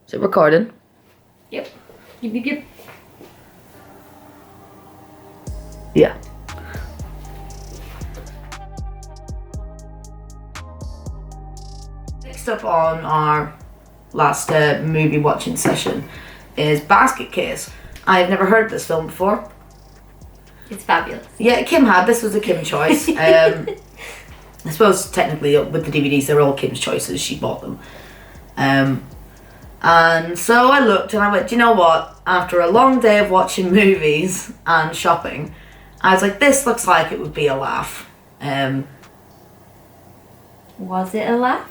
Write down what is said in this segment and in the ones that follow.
Is it recording? Yep. Yep. Yeah. Next up on our last movie watching session is Basketcase. I've never heard of this film before. It's fabulous. Yeah, Kim had. This was a Kim choice. I suppose technically with the DVDs they're all Kim's choices. She bought them. And so I looked and I went, do you know what? After a long day of watching movies and shopping, I was like, this looks like it would be a laugh. Was it a laugh?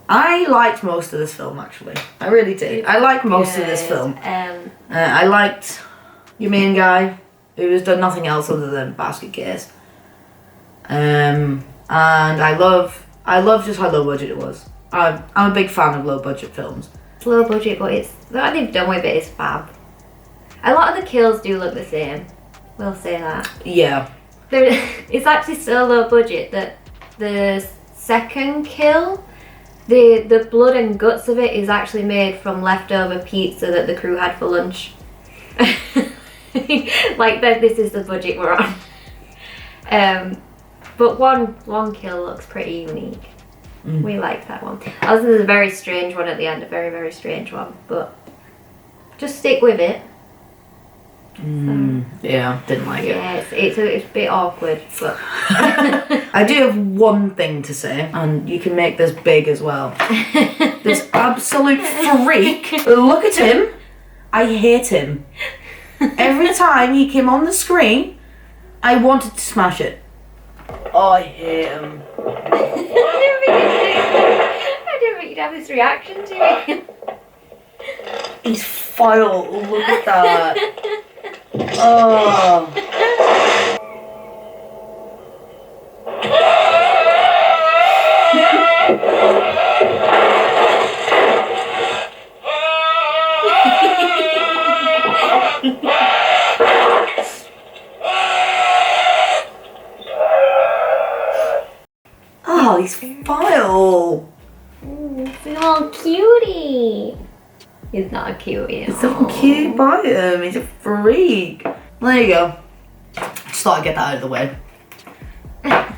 I liked most of this film, actually. I really did. I liked most of this film. I liked your main guy, who has done nothing else other than Basketcase. And I love just how low budget it was. I'm a big fan of low budget films. It's low budget, but what they've done with it is fab. A lot of the kills do look the same. We'll say that. Yeah. It's actually so low budget that the second kill, the blood and guts of it is actually made from leftover pizza that the crew had for lunch. Like that, this is the budget we're on. But one kill looks pretty unique. We like that one. Also, there's a very strange one at the end, a very, very strange one. But just stick with it. Yeah, didn't like it. Yeah, it's a bit awkward, but I do have one thing to say, and you can make this big as well. This absolute freak. Look at him. I hate him. Every time he came on the screen, I wanted to smash it. Oh, I hate him. I didn't think you'd have this reaction to it. He's foul. Look at that. Oh. Oh, he's foul. He's a little cutie. He's not a cutie. He's so cute by him. He's a freak. There you go. Just thought I'd get that out of the way.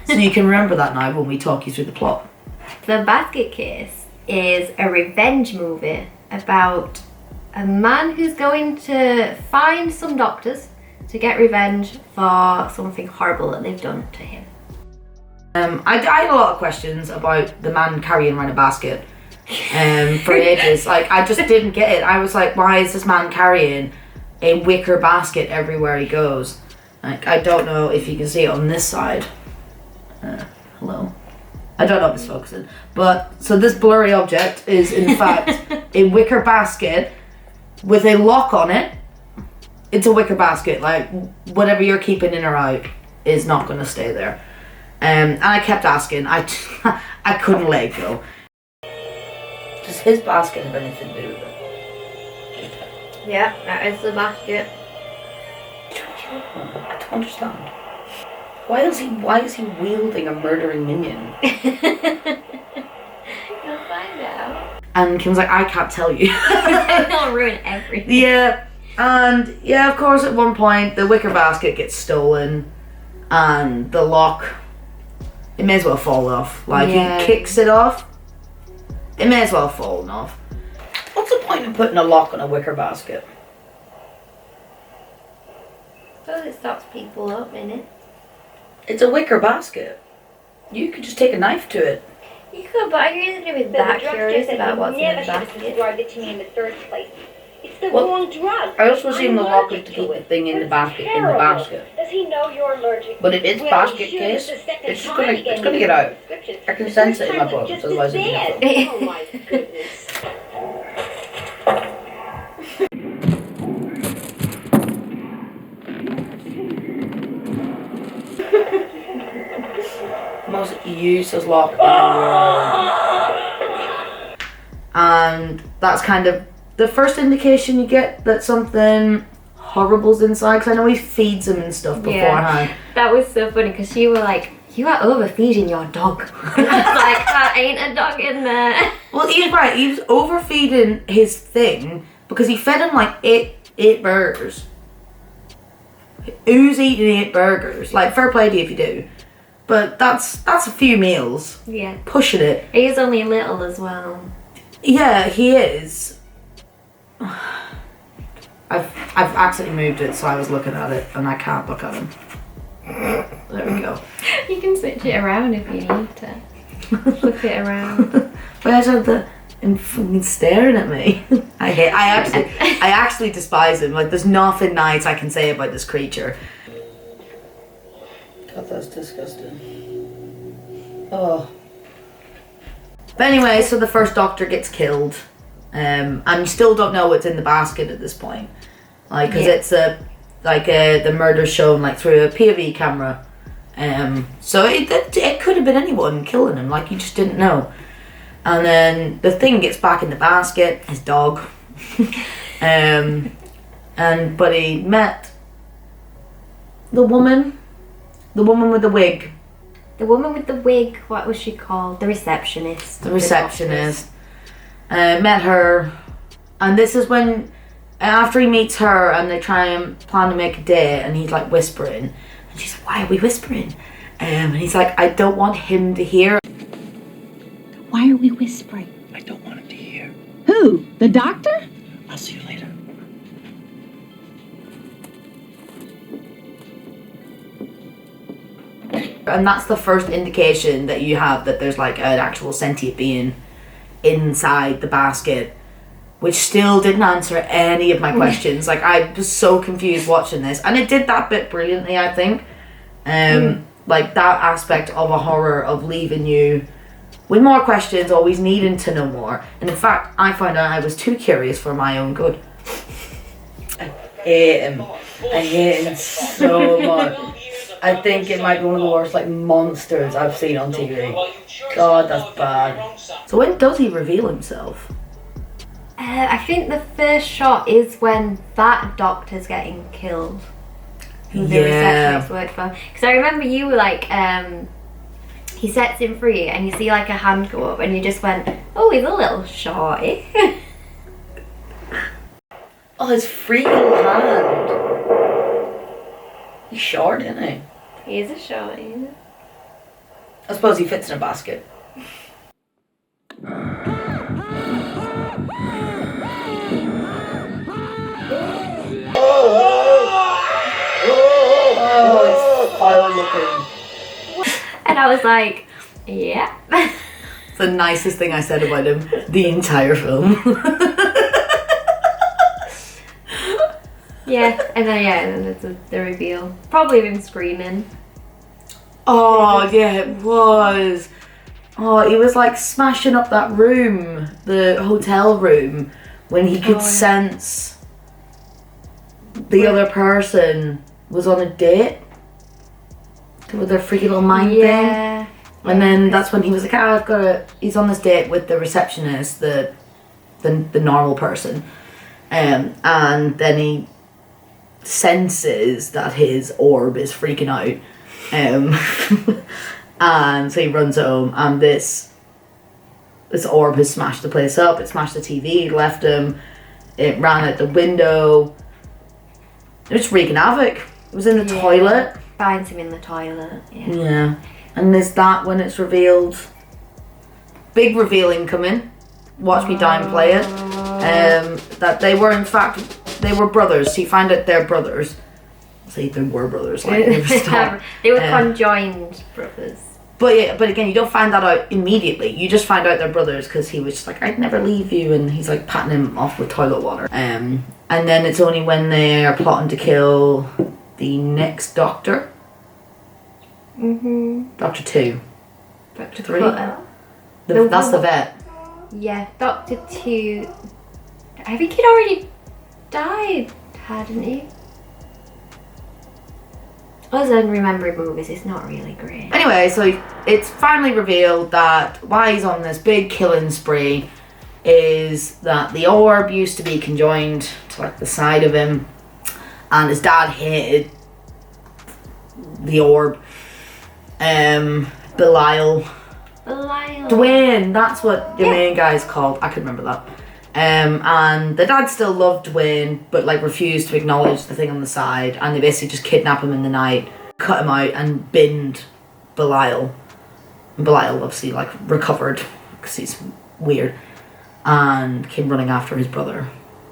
So you can remember that now when we talk you through the plot. The Basketcase is a revenge movie about a man who's going to find some doctors to get revenge for something horrible that they've done to him. I had a lot of questions about the man carrying around a basket for ages. Like, I just didn't get it. I was like, why is this man carrying a wicker basket everywhere he goes? Like, I don't know if you can see it on this side. Hello? I don't know if it's focusing. But, so this blurry object is, in fact, a wicker basket with a lock on it. It's a wicker basket. Like, whatever you're keeping in or out is not going to stay there. And I kept asking. I couldn't let it go. Does his basket have anything to do with it? Yeah, that is the basket. I don't understand. Why is he wielding a murdering minion? You'll find out. And Kim's like, I can't tell you. It'll ruin everything. Yeah, and yeah, of course, at one point the wicker basket gets stolen, and the lock. It may as well fall off. Like, yeah. He kicks it off. It may as well have fallen off. What's the point of putting a lock on a wicker basket? So it stops people up, innit? It's a wicker basket. You could just take a knife to it. You could, but I really didn't be that curious about what's in the basket. Described it to me in the first place. It's the Well, wrong drug. I also assume the I'm lock is allergic to keep the it. thing in the That's basket. In the terrible. basket. Does he know you're allergic? But if it's Well, basket shoot, case, the second it's just time gonna he gave get me out. the prescription. I can The sense first it in my time was bones, just otherwise as it'd be bad. different. Oh my goodness. Most useless lock in the world. And that's kind of the first indication you get that something horrible's inside, because I know he feeds him and stuff beforehand. That was so funny because you were like, You are overfeeding your dog. Like, that ain't a dog in there. Well, he's right. He was overfeeding his thing because he fed him like eight burgers. Who's eating 8 burgers? Like, fair play to you if you do. But that's a few meals. Yeah. Pushing it. He is only little as well. Yeah, he is. I've accidentally moved it, so I was looking at it, and I can't look at him. There we go. You can switch it around if you need to. Flip it around. Where's the and fucking staring at me? I actually despise him. Like, there's nothing nice I can say about this creature. God, that's disgusting. Oh. But anyway, so the first doctor gets killed, and you still don't know what's in the basket at this point, like, because it's the murder shown like through a POV camera, so it could have been anyone killing him, like, you just didn't know. And then the thing gets back in the basket, his dog, but he met the woman with the wig. The woman with the wig, what was she called? The receptionist. The receptionist. Met her, and this is when, after he meets her and they try and plan to make a date, and he's like whispering, and she's like, why are we whispering? And he's like, I don't want him to hear. Why are we whispering? I don't want him to hear. Who? The doctor? I'll see you later. And that's the first indication that you have that there's like an actual sentient being inside the basket, which still didn't answer any of my questions. Like, I was so confused watching this, and it did that bit brilliantly, I think. Like, that aspect of a horror of leaving you with more questions, always needing to know more. And in fact, I found out I was too curious for my own good. I hate him. I hate him so much. I think it might be one of the worst, like, monsters I've seen on TV. God, that's bad. So when does he reveal himself? I think the first shot is when that doctor's getting killed. Who the receptionist worked for. Because I remember you were like, he sets him free and you see like a hand go up and you just went, oh, he's a little shorty. Oh, his freaking hand. He's short, isn't he? He is a shorty. I suppose he fits in a basket. Oh, it's pile looking. And I was like, yeah. It's the nicest thing I said about him the entire film. Yeah, and then there's the reveal. Probably him screaming. Oh, yeah, it was. Oh, he was like smashing up that room, the hotel room, when he could sense the other person was on a date with their freaking little mind thing. And then that's when he was like, he's on this date with the receptionist, the normal person. And then he senses that his orb is freaking out. And so he runs home, and this orb has smashed the place up. It smashed the TV, left him. It ran out the window. It was wreaking havoc. It was in the toilet. Finds him in the toilet. Yeah. And is that when it's revealed? Big revealing coming. Watch me die and play it. That they were, in fact, they were brothers. So you find out they're brothers. See, they were brothers. Like, they were conjoined brothers. But again, you don't find that out immediately. You just find out they're brothers because he was just like, I'd never leave you, and he's like patting him off with toilet water. And then it's only when they are plotting to kill the next doctor. Doctor 2. Doctor 3. Cutter. That's the vet. Yeah, Doctor 2. I think he'd already died, hadn't he? Us unremembering movies, it's not really great. Anyway, so it's finally revealed that why he's on this big killing spree is that the orb used to be conjoined to like the side of him, and his dad hated the orb. Belial. Belial. Dwayne, that's what the main guy's called. I could remember that. And the dad still loved Dwayne, but like refused to acknowledge the thing on the side, and they basically just kidnap him in the night, cut him out, and binned Belial. And Belial obviously like recovered because he's weird, and came running after his brother.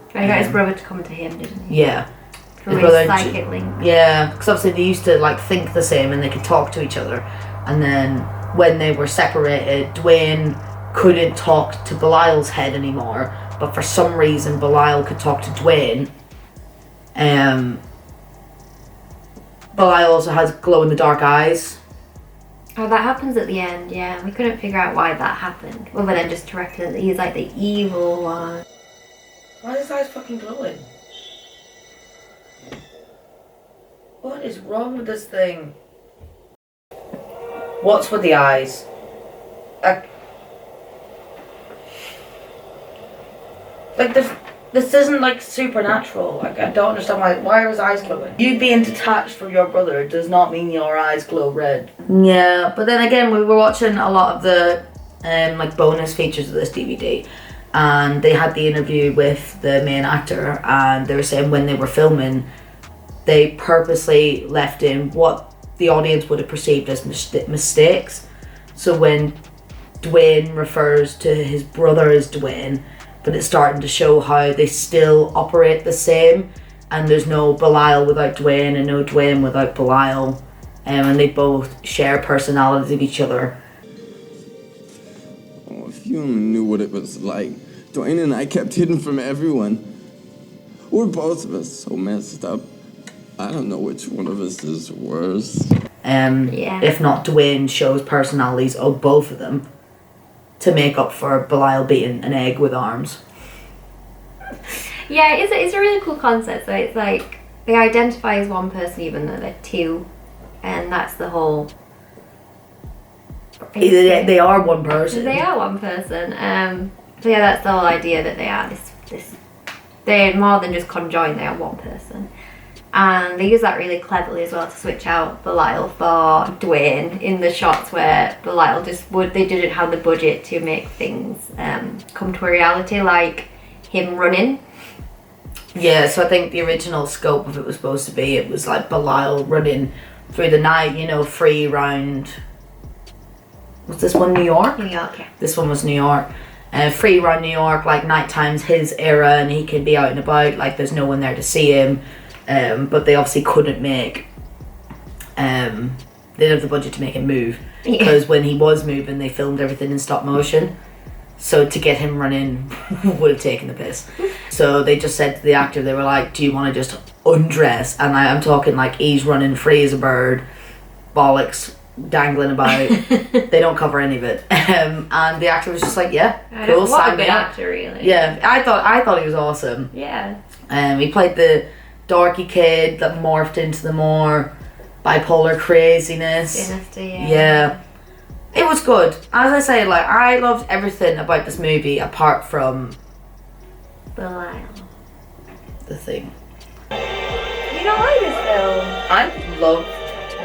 He got his brother to come to him, didn't he? Yeah. Through his psychic link. Yeah, because obviously they used to like think the same and they could talk to each other, and then when they were separated, Dwayne couldn't talk to Belial's head anymore, but for some reason Belial could talk to Dwayne. Belial also has glow-in-the-dark eyes. Oh, that happens at the end, yeah. We couldn't figure out why that happened, other than just to represent that he's like the evil one. Why is his eyes fucking glowing? What is wrong with this thing? What's with the eyes? This isn't like supernatural. Like, I don't understand why are his eyes glowing? You being detached from your brother does not mean your eyes glow red. Yeah, but then again, we were watching a lot of the like bonus features of this DVD, and they had the interview with the main actor, and they were saying when they were filming, they purposely left in what the audience would have perceived as mistakes. So when Dwayne refers to his brother as Dwayne, but it's starting to show how they still operate the same, and there's no Belial without Dwayne and no Dwayne without Belial, and they both share personalities of each other. Oh, if you only knew what it was like. Dwayne and I kept hidden from everyone. We're both of us so messed up. I don't know which one of us is worse. If not, Dwayne shows personalities of both of them to make up for Belial being an egg with arms. Yeah, it's a really cool concept. So it's like they identify as one person even though they're two, and that's the whole. They are one person. They are one person. So yeah, that's the whole idea that they are this. They're more than just conjoined. They are one person. And they use that really cleverly as well to switch out Belial for Dwayne in the shots where Belial they didn't have the budget to make things come to a reality, like him running. Yeah, so I think the original scope of it was supposed to be, it was like Belial running through the night, free round. Was this one New York? New York, yeah. This one was New York. Free round New York, like night time's his era, and he can be out and about, like there's no one there to see him. But they obviously couldn't make, they didn't have the budget to make him move, because when he was moving they filmed everything in stop motion, so to get him running would have taken the piss. So they just said to the actor, they were like, do you want to just undress? And I'm talking like he's running free as a bird, bollocks dangling about. They don't cover any of it, and the actor was just like, yeah, cool, what a good actor, really. Yeah, I thought he was awesome. Yeah. He played the dorky kid that morphed into the more bipolar craziness. Sinister, yeah. Yeah. It was good. As I say, like, I loved everything about this movie apart from Belial. the thing. You don't like this film? I loved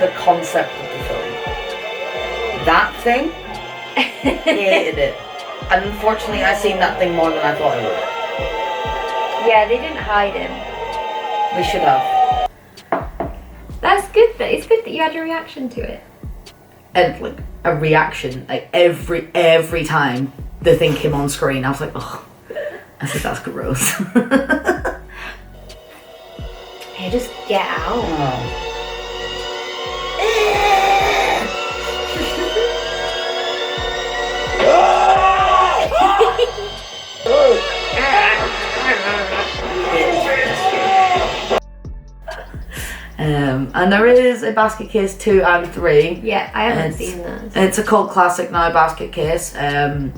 the concept of the film. That thing, hated it. And unfortunately, I seen that thing more than I thought I would. Yeah, they didn't hide him. They should have. That's good. It's good that you had a reaction to it. And like a reaction, like every time the thing came on screen, I was like, oh, I said that's gross. Hey, just get out. Oh. And there is a Basketcase 2 and 3. Yeah, I haven't seen those. It's a cult classic now, Basketcase. And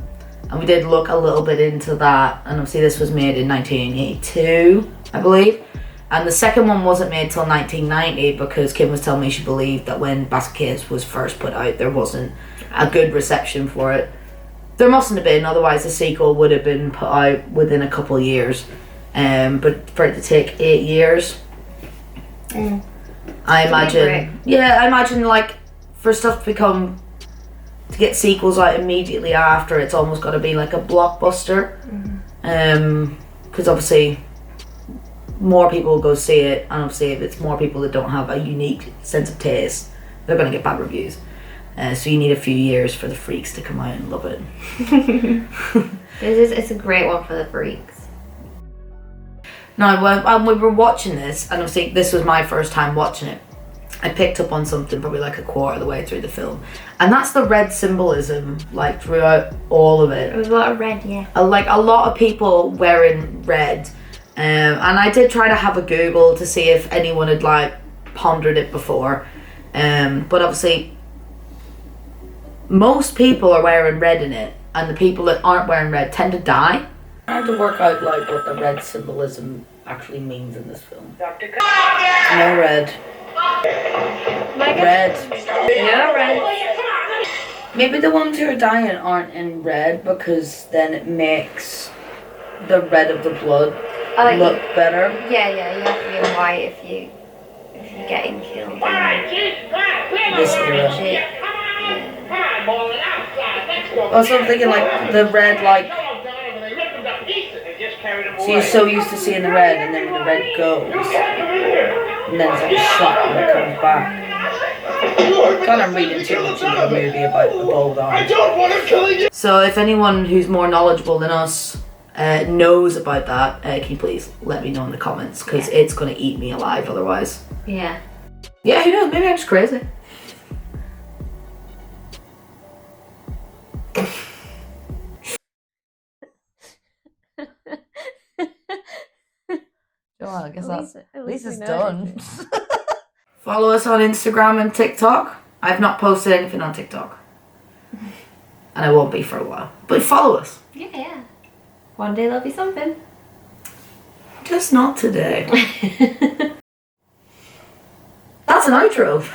we did look a little bit into that. And obviously this was made in 1982, I believe. And the second one wasn't made till 1990 because Kim was telling me she believed that when Basketcase was first put out, there wasn't a good reception for it. There mustn't have been, otherwise the sequel would have been put out within a couple of years. But for it to take 8 years, I imagine like for stuff to get sequels out immediately after, it's almost got to be like a blockbuster. Because obviously more people will go see it, and obviously if it's more people that don't have a unique sense of taste, they're going to get bad reviews. So you need a few years for the freaks to come out and love it. It's a great one for the freaks. Now, when we were watching this, and obviously this was my first time watching it, I picked up on something probably like a quarter of the way through the film, and that's the red symbolism, like throughout all of it. It was a lot of red, yeah. Like a lot of people wearing red, and I did try to have a Google to see if anyone had like pondered it before, but obviously most people are wearing red in it, and the people that aren't wearing red tend to die. I had to work out like what the red symbolism actually means in this film. No red. Red. No red. Maybe the ones who are dying aren't in red because then it makes the red of the blood look better. Yeah, you have to be in white if you're getting killed. This era. Also, I'm thinking like the red, like, so you're so used to seeing the red, and then when the red goes, and then it's like a shot when it comes back. God, I'm reading too much into a movie about the bold arms. So if anyone who's more knowledgeable than us knows about that, can you please let me know in the comments, because it's going to eat me alive otherwise. Yeah. Yeah, who knows, maybe I'm just crazy. Well, I guess at least it's done. Follow us on Instagram and TikTok. I've not posted anything on TikTok. And I won't be for a while. But follow us. Yeah. One day there'll be something. Just not today. That's an outro.